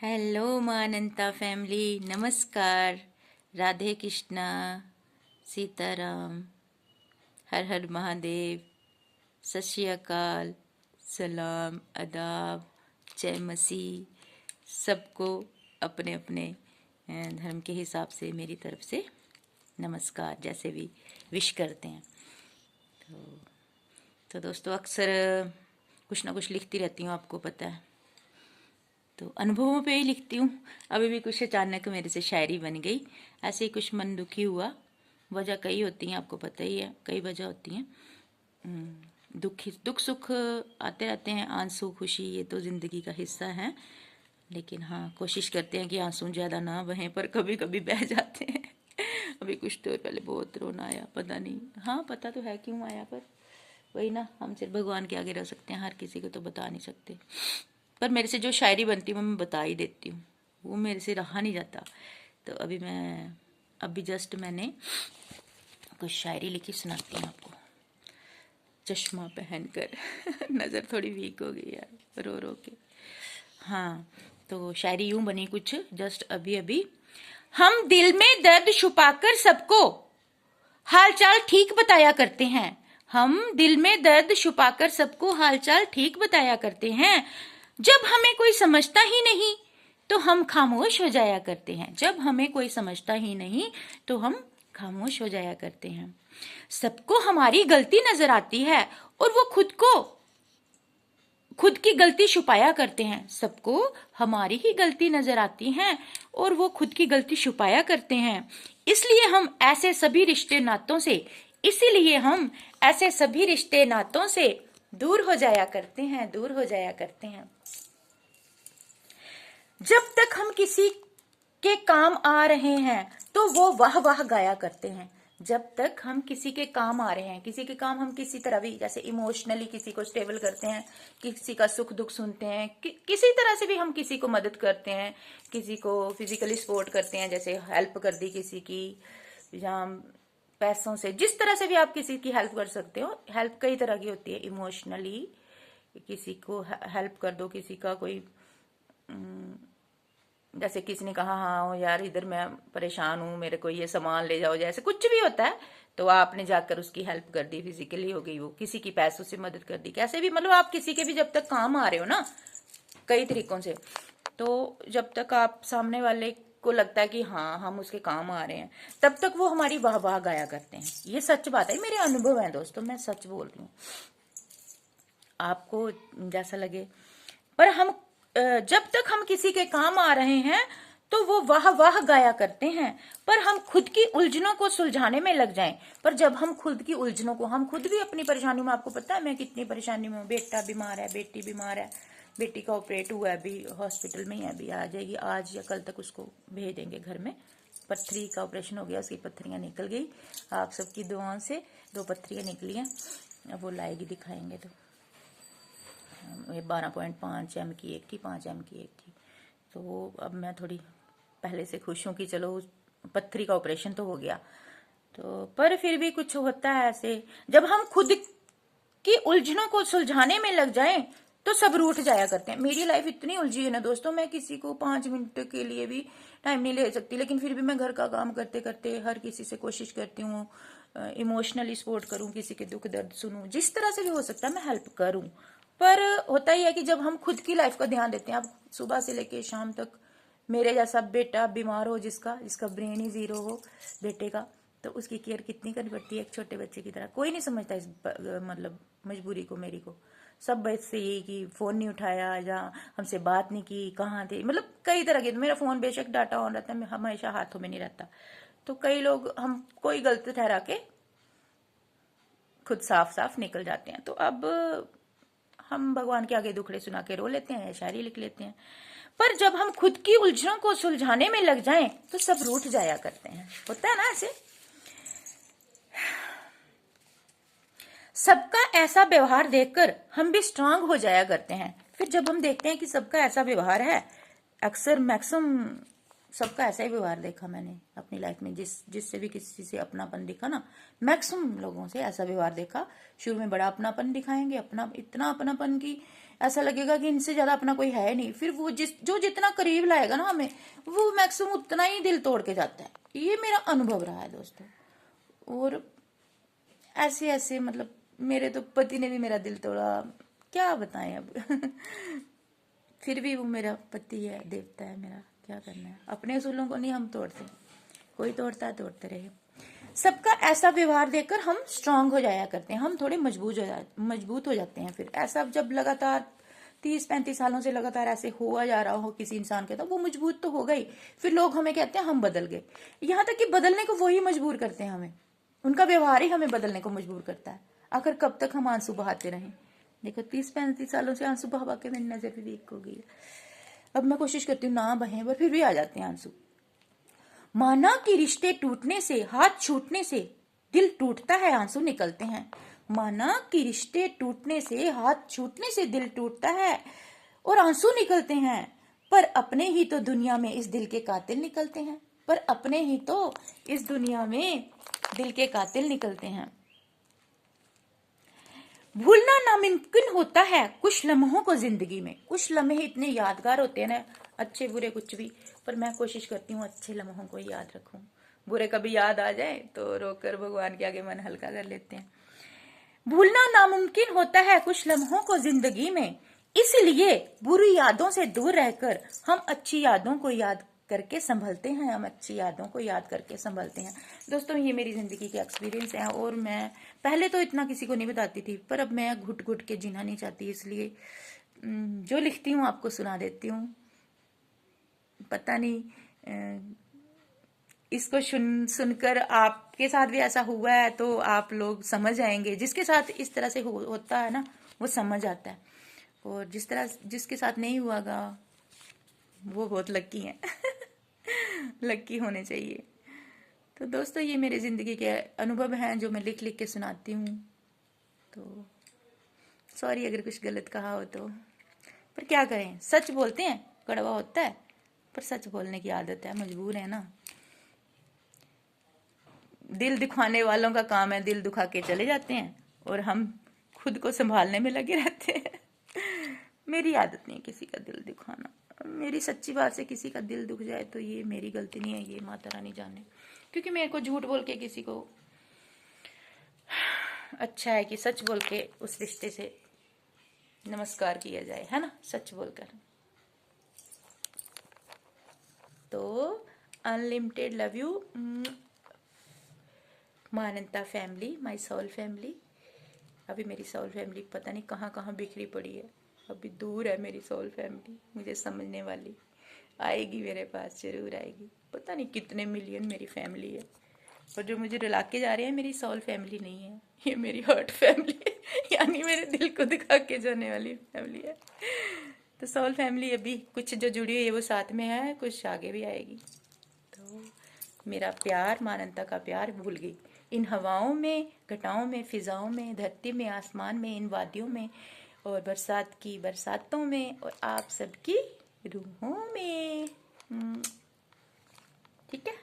Hello मानंता family, नमस्कार, राधे कृष्णा, सीताराम, हर हर महादेव, सत श्री अकाल, सलाम, आदाब, जय मसीह। सबको अपने अपने धर्म के हिसाब से मेरी तरफ से नमस्कार, जैसे भी विश करते हैं। तो दोस्तों, अक्सर कुछ ना कुछ लिखती रहती हूँ, आपको पता है। तो अनुभवों पे ही लिखती हूँ। अभी भी कुछ अचानक मेरे से शायरी बन गई, ऐसे ही कुछ मन दुखी हुआ। वजह कई होती हैं, आपको पता ही है, कई वजह होती हैं। दुख सुख आते रहते हैं, आंसू खुशी, ये तो ज़िंदगी का हिस्सा है। लेकिन हाँ, कोशिश करते हैं कि आंसू ज़्यादा ना बहें, पर कभी कभी बह जाते हैं। अभी कुछ देर पहले बहुत रोना आया, पता नहीं, हाँ पता तो है क्यों आया, पर वही ना, हम सिर्फ भगवान के आगे रह सकते हैं, हर किसी को तो बता नहीं सकते। पर मेरे से जो शायरी बनती है वो मैं बता ही देती हूँ, वो मेरे से रहा नहीं जाता। तो अभी जस्ट मैंने कुछ शायरी लिखी, सुनाती हूँ आपको। चश्मा पहनकर नज़र थोड़ी वीक हो गई यार, रो रो के। हाँ, तो शायरी यूं बनी कुछ जस्ट अभी अभी। हम दिल में दर्द छुपाकर सबको हालचाल ठीक बताया करते हैं। हम दिल में दर्द छुपाकर सबको हालचाल ठीक बताया करते हैं। जब हमें कोई समझता ही नहीं तो हम खामोश हो जाया करते हैं। जब हमें कोई समझता ही नहीं तो हम खामोश हो जाया करते हैं। सबको हमारी गलती नजर आती है और वो खुद की गलती छुपाया करते हैं। सबको हमारी ही गलती नजर आती है और वो खुद की गलती छुपाया करते हैं। इसलिए हम ऐसे सभी रिश्ते नातों से इसीलिए हम ऐसे सभी रिश्ते नातों से दूर हो जाया करते हैं, दूर हो जाया करते हैं। जब तक हम किसी के काम आ रहे हैं तो वो वाह वाह गाया करते हैं। जब तक हम किसी के काम आ रहे हैं, किसी के काम हम किसी तरह भी, जैसे इमोशनली किसी को स्टेबल करते हैं, किसी का सुख दुख सुनते हैं, किसी तरह से भी हम किसी को मदद करते हैं, किसी को फिजिकली सपोर्ट करते हैं, जैसे हेल्प कर दी किसी की, या पैसों से, जिस तरह से भी आप किसी की हेल्प कर सकते हो। हेल्प कई तरह की होती है। इमोशनली किसी को हेल्प कर दो, किसी का कोई, जैसे किसी ने कहा हाँ यार इधर मैं परेशान हूँ, मेरे को ये सामान ले जाओ, जैसे कुछ भी होता है, तो आपने जाकर उसकी हेल्प कर दी, फिजिकली हो गई वो, किसी की पैसों से मदद कर दी, कैसे भी, मतलब आप किसी के भी जब तक काम आ रहे हो ना, कई तरीकों से, तो जब तक आप सामने वाले को लगता है कि हाँ हम उसके काम आ रहे हैं, तब तक वो हमारी वाह वाह गाया करते हैं। ये सच बात है, मेरे अनुभव है दोस्तों, मैं सच बोल रही हूँ, आपको जैसा लगे। पर हम जब तक हम किसी के काम आ रहे हैं तो वो वाह वाह गाया करते हैं। पर हम खुद की उलझनों को सुलझाने में लग जाएं, पर जब हम खुद की उलझनों को, हम खुद भी अपनी परेशानियों में, आपको पता है मैं कितनी परेशानी में हूँ, बेटा बीमार है, बेटी बीमार है, बेटी का ऑपरेट हुआ है, अभी हॉस्पिटल में ही है, अभी आ जाएगी, आज या कल तक उसको भेज देंगे घर में। पत्थरी का ऑपरेशन हो गया, उसकी पत्थरियां निकल गई, आप सबकी दुआओं से 2 पत्थरियां निकली हैं, अब वो लाएगी, दिखाएंगे। तो ये 12.5 एम की एक थी, 5 एम की एक थी, तो वो अब मैं थोड़ी पहले से खुश हूँ कि चलो पत्थरी का ऑपरेशन तो हो गया। तो पर फिर भी कुछ होता है ऐसे, जब हम खुद की उलझनों को सुलझाने में लग जाएं तो सब रूठ जाया करते हैं। मेरी लाइफ इतनी उलझी है ना दोस्तों, मैं किसी को 5 मिनट के लिए भी टाइम नहीं ले सकती, लेकिन फिर भी मैं घर का काम करते करते हर किसी से कोशिश करती हूँ इमोशनली सपोर्ट करूँ, किसी के दुख दर्द सुनूं, जिस तरह से भी हो सकता है मैं हेल्प करूँ। पर होता ही है कि जब हम खुद की लाइफ का ध्यान देते हैं, अब सुबह से लेके शाम तक मेरे जैसा बेटा बीमार हो, जिसका जिसका ब्रेन ही जीरो हो बेटे का, तो उसकी केयर कितनी करनी पड़ती है एक छोटे बच्चे की तरह। कोई नहीं समझता इस मतलब मजबूरी को मेरी को। सब बस से यही कि फोन नहीं उठाया या हमसे बात नहीं की, कहाँ थे, मतलब कई तरह के। मेरा फोन बेशक डाटा ऑन रहता है, हमेशा हाथों में नहीं रहता, तो कई लोग हम कोई गलत ठहरा के खुद साफ साफ निकल जाते हैं। तो अब हम भगवान के आगे दुखड़े सुना के रो लेते हैं, शायरी लिख लेते हैं। पर जब हम खुद की उलझनों को सुलझाने में लग जाएं तो सब रूठ जाया करते हैं। होता है ना ऐसे। सबका ऐसा व्यवहार देखकर हम भी स्ट्रांग हो जाया करते हैं। फिर जब हम देखते हैं कि सबका ऐसा व्यवहार है, अक्सर मैक्सिमम सबका ऐसा ही व्यवहार देखा मैंने अपनी लाइफ में, जिससे भी किसी से अपनापन दिखा ना, मैक्सिमम लोगों से ऐसा व्यवहार देखा। शुरू में बड़ा अपनापन दिखाएंगे, अपना इतना अपनापन की ऐसा लगेगा कि इनसे ज्यादा अपना कोई है नहीं। फिर वो जो जितना करीब लाएगा ना हमें, वो मैक्सिमम उतना ही दिल तोड़ के जाता है। ये मेरा अनुभव रहा है दोस्तों। और ऐसे ऐसे मतलब मेरे तो पति ने भी मेरा दिल तोड़ा, क्या बताएं अब। फिर भी वो मेरा पति है, देवता है मेरा, क्या करना है। अपने असूलों को नहीं हम तोड़ते, कोई तोड़ता है तोड़ते रहे। सबका ऐसा व्यवहार देखकर हम स्ट्रांग हो जाया करते हैं, हम थोड़े मजबूत हो जाते हैं। फिर ऐसा जब लगातार 30-35 सालों से लगातार ऐसे हुआ जा रहा हो किसी इंसान के, तो वो मजबूत तो हो गई। फिर लोग हमें कहते हैं हम बदल गए, यहाँ तक कि बदलने को वही मजबूर करते हैं हमें, उनका व्यवहार ही हमें बदलने को मजबूर करता है। आखिर कब तक हम आंसू बहाते रहें। देखो 30-35 सालों से आंसू बहा के मेरी नजर भी वीक हो गई है। अब मैं कोशिश करती हूँ ना बहें, पर फिर भी आ जाते हैं आंसू। माना कि रिश्ते टूटने से, हाथ छूटने से दिल टूटता है, आंसू निकलते हैं। माना कि रिश्ते टूटने से, हाथ छूटने से दिल टूटता है और आंसू निकलते हैं, पर अपने ही तो दुनिया में इस दिल के कातिल निकलते हैं। पर अपने ही तो इस दुनिया में दिल के कातिल निकलते हैं। भूलना नामुमकिन होता है कुछ लम्हों को जिंदगी में। कुछ लम्हे इतने यादगार होते हैं ना, अच्छे बुरे कुछ भी, पर मैं कोशिश करती हूँ अच्छे लम्हों को याद रखूं। बुरे कभी याद आ जाए तो रोकर भगवान के आगे मन हल्का कर लेते हैं। भूलना नामुमकिन होता है कुछ लम्हों को जिंदगी में, इसलिए बुरी यादों से दूर रहकर हम अच्छी यादों को याद करके संभलते हैं। हम अच्छी यादों को याद करके संभलते हैं। दोस्तों ये मेरी जिंदगी के एक्सपीरियंस है, और मैं पहले तो इतना किसी को नहीं बताती थी, पर अब मैं घुट घुट के जीना नहीं चाहती, इसलिए जो लिखती हूँ आपको सुना देती हूँ। पता नहीं इसको सुनकर आपके साथ भी ऐसा हुआ है तो आप लोग समझ आएंगे। जिसके साथ इस तरह से होता है ना, वो समझ आता है, और जिसके साथ नहीं हुआगा वो बहुत लकी है। लकी होने चाहिए। तो दोस्तों ये मेरे जिंदगी के अनुभव हैं जो मैं लिख लिख के सुनाती हूँ। तो सॉरी अगर कुछ गलत कहा हो तो, पर क्या करें, सच बोलते हैं, कड़वा होता है, पर सच बोलने की आदत है, मजबूर है ना। दिल दुखाने वालों का काम है दिल दुखा के चले जाते हैं, और हम खुद को संभालने में लगे रहते हैं। मेरी आदत नहीं है किसी का दिल दुखाना। मेरी सच्ची बात से किसी का दिल दुख जाए तो ये मेरी गलती नहीं है, ये माता रानी जाने। क्योंकि मेरे को झूठ बोल के किसी को, अच्छा है कि सच बोल के उस रिश्ते से नमस्कार किया जाए, है ना, सच बोलकर। तो अनलिमिटेड लव यू मानंता फैमिली, माय सोल फैमिली। अभी मेरी सोल फैमिली पता नहीं कहाँ कहाँ बिखरी पड़ी है, अभी दूर है मेरी सोल फैमिली, मुझे समझने वाली। आएगी मेरे पास, जरूर आएगी। पता नहीं कितने मिलियन मेरी फैमिली है, और जो मुझे रुला के जा रहे हैं मेरी सोल फैमिली नहीं है, ये मेरी हर्ट फैमिली है। यानी मेरे दिल को दिखा के जाने वाली फैमिली है। तो सोल फैमिली अभी कुछ जो जुड़ी हुई है वो साथ में है, कुछ आगे भी आएगी। तो मेरा प्यार, मानवता का प्यार भूल गई इन हवाओं में, घटाओं में, फिजाओं में, धरती में, आसमान में, इन वादियों में, और बरसात की बरसातों में, और आप सबकी रूहों में। ठीक है।